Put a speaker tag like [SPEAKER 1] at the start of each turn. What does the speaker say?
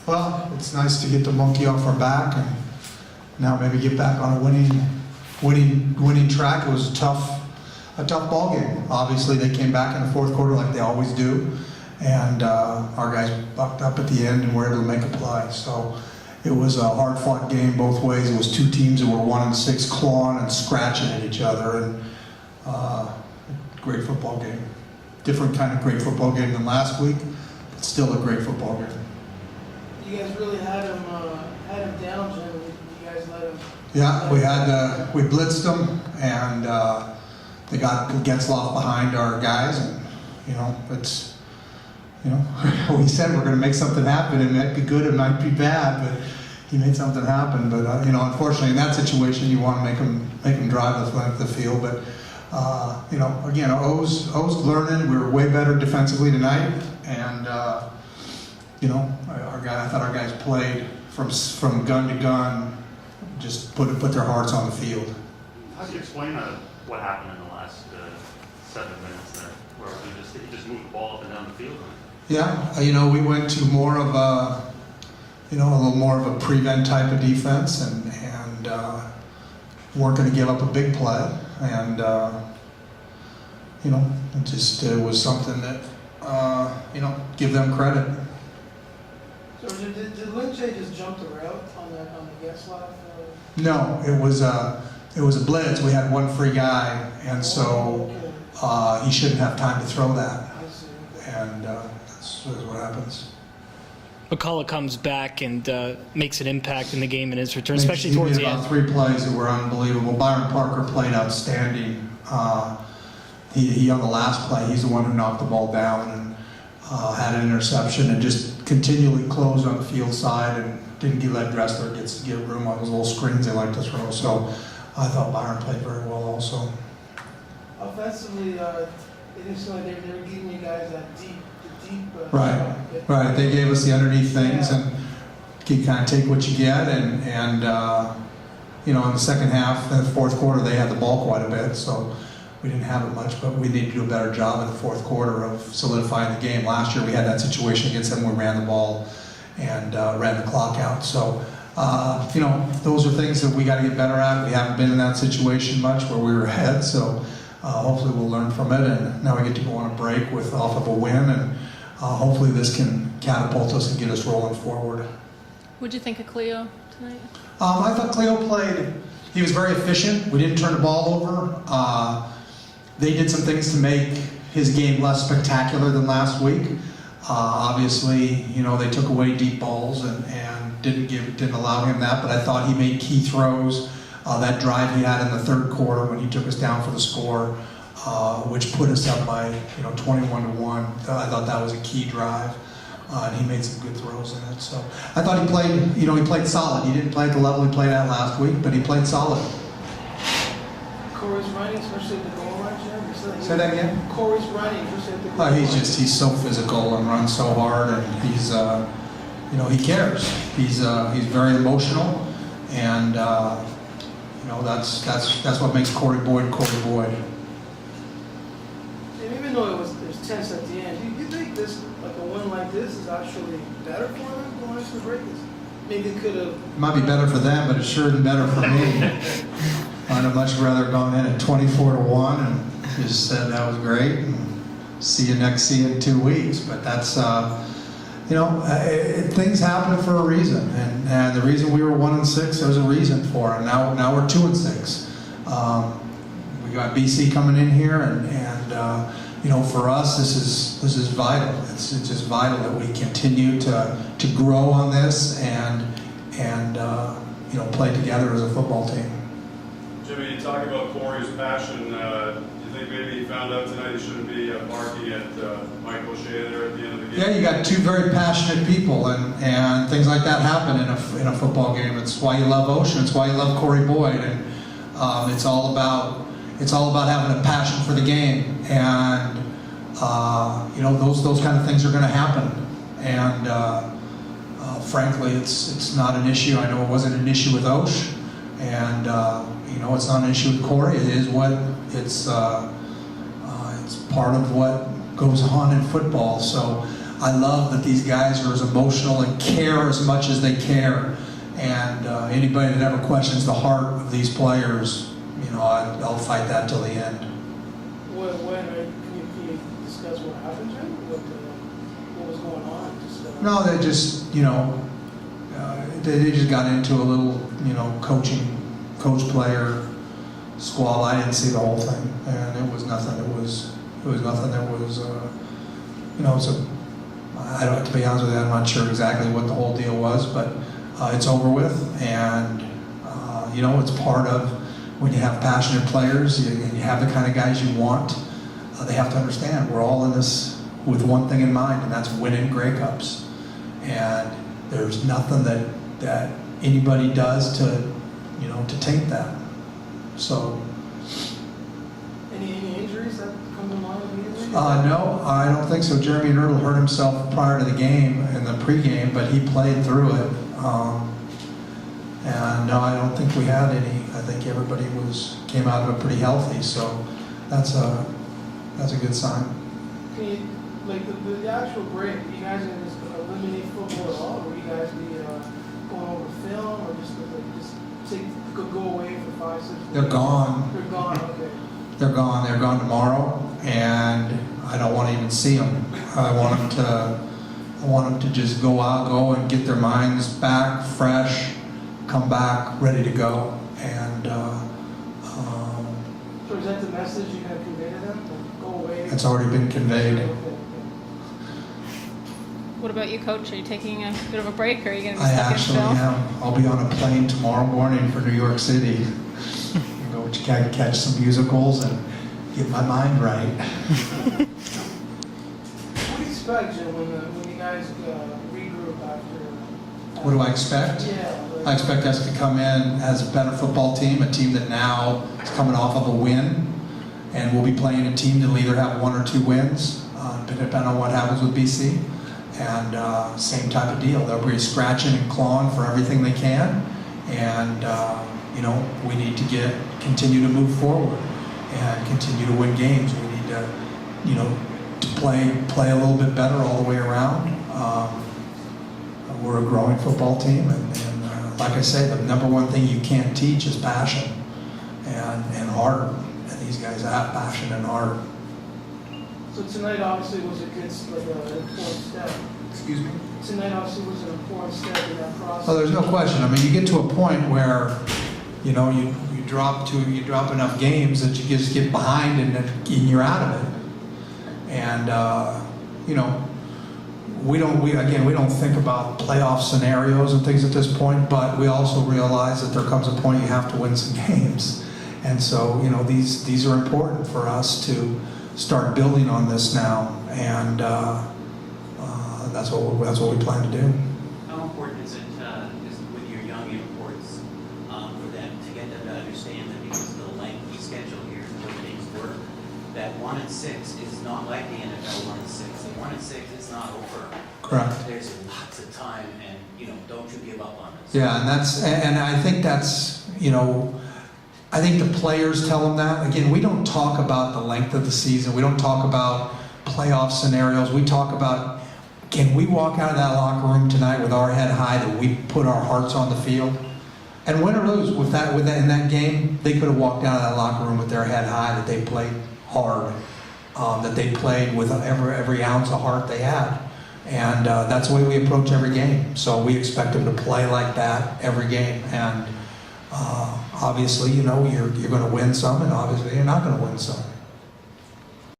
[SPEAKER 1] Well, it's nice to get the monkey off our back and now maybe get back on a winning track. It was a tough ball game. Obviously, they came back in the fourth quarter like they always do, and our guys bucked up at the end and were able to make a play. So it was a hard-fought game both ways. It was two teams that were 1-6, clawing and scratching at each other, and great football game. Different kind of great football game than last week, but still a great football game.
[SPEAKER 2] You guys really had him down, Jim. You guys let him.
[SPEAKER 1] Yeah, we blitzed them, and they got Getzloff behind our guys, and we said we're going to make something happen. It might be good, it might be bad, but he made something happen. But unfortunately, in that situation, you want to make him drive the length of the field. But again, O's learning. We were way better defensively tonight, and I thought our guys played from gun to gun, just put their hearts on the field.
[SPEAKER 3] How do you explain what happened in the last 7 minutes there, where he just moved the ball up and down the field?
[SPEAKER 1] Yeah, we went to more of a little more of a prevent type of defense, and weren't going to give up a big play, and it was something that give them credit.
[SPEAKER 2] So did Lindsay just jump the route on the Getzloff?
[SPEAKER 1] No, it was a blitz. We had one free guy, and so he shouldn't have time to throw that.
[SPEAKER 2] I see.
[SPEAKER 1] And that's what happens.
[SPEAKER 4] McCullough comes back and makes an impact in the game in his return,
[SPEAKER 1] He
[SPEAKER 4] especially towards
[SPEAKER 1] did
[SPEAKER 4] the
[SPEAKER 1] about
[SPEAKER 4] end.
[SPEAKER 1] 3 plays that were unbelievable. Byron Parker played outstanding. He on the last play, he's the one who knocked the ball down and had an interception and just continually closed on the field side and didn't let Dressler get room on those little screens they like to throw. So I thought Byron played very well also.
[SPEAKER 2] Offensively, it didn't seem like they were giving you guys that deep.
[SPEAKER 1] Right. They gave us the underneath things, and you kind of take what you get. And in the second half, in the fourth quarter, they had the ball quite a bit, so we didn't have it much. But we need to do a better job in the fourth quarter of solidifying the game. Last year, we had that situation against them. We ran the ball and ran the clock out. So those are things that we got to get better at. We haven't been in that situation much where we were ahead, so hopefully we'll learn from it. And now we get to go on a break off of a win, and hopefully this can catapult us and get us rolling forward.
[SPEAKER 5] What'd you think of Cleo tonight?
[SPEAKER 1] I thought Cleo played. He was very efficient. We didn't turn the ball over. They did some things to make his game less spectacular than last week. Obviously, they took away deep balls and didn't allow him that. But I thought he made key throws. That drive he had in the third quarter when he took us down for the score, which put us up by 21-1. I thought that was a key drive, and he made some good throws in it. So I thought he played solid. He didn't play at the level he played at last week, but he played solid.
[SPEAKER 2] Corey's running, especially at the goal line, Jim.
[SPEAKER 1] Say that again?
[SPEAKER 2] Corey's running, especially at the goal line.
[SPEAKER 1] He's so physical and runs so hard, and he's he cares. He's very emotional, and that's what makes Corey Boyd Corey Boyd.
[SPEAKER 2] And even though it was tense at the end, do you think this, like a win like this, is actually better for them going into the break? Maybe it could have.
[SPEAKER 1] It might be better for them, but it sure isn't better for me. I'd have much rather gone in at 24-1 and just said that was great and see you in 2 weeks. But that's things happen for a reason, and the reason we were 1-6, there's a reason for it. Now we're 2-6. We got BC coming in here, and for us, this is vital. It's just vital that we continue to grow on this and play together as a football team.
[SPEAKER 6] Jimmy, you talk about Corey's passion. Do you think maybe he found out tonight he shouldn't be barking at Mike O'Shea there at the end of the game?
[SPEAKER 1] Yeah, you got two very passionate people, and things like that happen in a football game. It's why you love Ocean. It's why you love Corey Boyd, and it's all about having a passion for the game, and those kind of things are going to happen. And frankly, it's not an issue. I know it wasn't an issue with Osh, and it's not an issue with Corey. It is it's part of what goes on in football. So I love that these guys are as emotional and care as much as they care. And anybody that ever questions the heart of these players, you know, I'll fight that till the end.
[SPEAKER 2] Can you discuss what happened, Jim? What was going on?
[SPEAKER 1] No, they just, you know, they just got into a little, you know, coach-player squall. I didn't see the whole thing, and it was nothing. It was nothing that was, you know, I don't, to be honest with you, I'm not sure exactly what the whole deal was, but it's over with, and you know, it's part of when you have passionate players and you have the kind of guys you want. They have to understand we're all in this with one thing in mind, and that's winning Grey Cups. And there's nothing that anybody does to, you know, to taint that. So.
[SPEAKER 2] Any injuries that come to mind immediately?
[SPEAKER 1] No, I don't think so. Jeremy Nerdle hurt himself prior to the game, in the pregame, but he played through it. And no, I don't think we had any. I think everybody came out of it pretty healthy. So that's a good sign.
[SPEAKER 2] Can you, like the actual break, you guys gonna just eliminate football at all, or you guys be going over film, or just go away for 5, 6 days?
[SPEAKER 1] They're gone.
[SPEAKER 2] They're gone. Okay.
[SPEAKER 1] They're gone. They're gone tomorrow, and I don't want to even see them. I want them to just go and get their minds back, fresh, come back, ready to go. And
[SPEAKER 2] So is that the message you're gonna convey to them? Like, go away.
[SPEAKER 1] it's already been conveyed.
[SPEAKER 2] Okay.
[SPEAKER 5] What about you, Coach? Are you taking a bit of a break, or are you going to be
[SPEAKER 1] I
[SPEAKER 5] stuck in
[SPEAKER 1] actually
[SPEAKER 5] film?
[SPEAKER 1] am. I'll be on a plane tomorrow morning for New York City. Go catch some musicals and get my mind right.
[SPEAKER 2] What do you expect, Jim, when you guys regroup after?
[SPEAKER 1] What do I expect?
[SPEAKER 2] Yeah.
[SPEAKER 1] I expect us to come in as a better football team, a team that now is coming off of a win, and we'll be playing a team that'll either have 1 or 2 wins, depending on what happens with BC. And same type of deal. They'll be scratching and clawing for everything they can, and you know, we need to continue to move forward and continue to win games. We need to, you know, to play a little bit better all the way around. We're a growing football team, and like I say, the number one thing you can't teach is passion and heart. And these guys have passion and heart.
[SPEAKER 2] So tonight obviously was an important step.
[SPEAKER 1] Excuse me?
[SPEAKER 2] Tonight obviously was an important step in that process.
[SPEAKER 1] Well, there's no question. I mean, you get to a point where, you know, you drop enough games that you just get behind and you're out of it. And you know, we don't think about playoff scenarios and things at this point, but we also realize that there comes a point you have to win some games. And so, you know, these are important for us to start building on this now, and that's what we plan to do.
[SPEAKER 7] How important is it is with your young imports for them to get them to understand that because of the lengthy schedule here, the way things work, that 1-6 is not like the NFL 1-6. The 1-6 is not over.
[SPEAKER 1] Correct.
[SPEAKER 7] There's lots of time, and you know, don't you give up on us.
[SPEAKER 1] Yeah, and I think that's, you know, I think the players tell them that. Again, we don't talk about the length of the season. We don't talk about playoff scenarios. We talk about, can we walk out of that locker room tonight with our head high, that we put our hearts on the field? And win or lose in that game, they could have walked out of that locker room with their head high, that they played hard, that they played with every ounce of heart they had. And that's the way we approach every game. So we expect them to play like that every game. And obviously, you know, you're going to win some, and obviously you're not going to win some.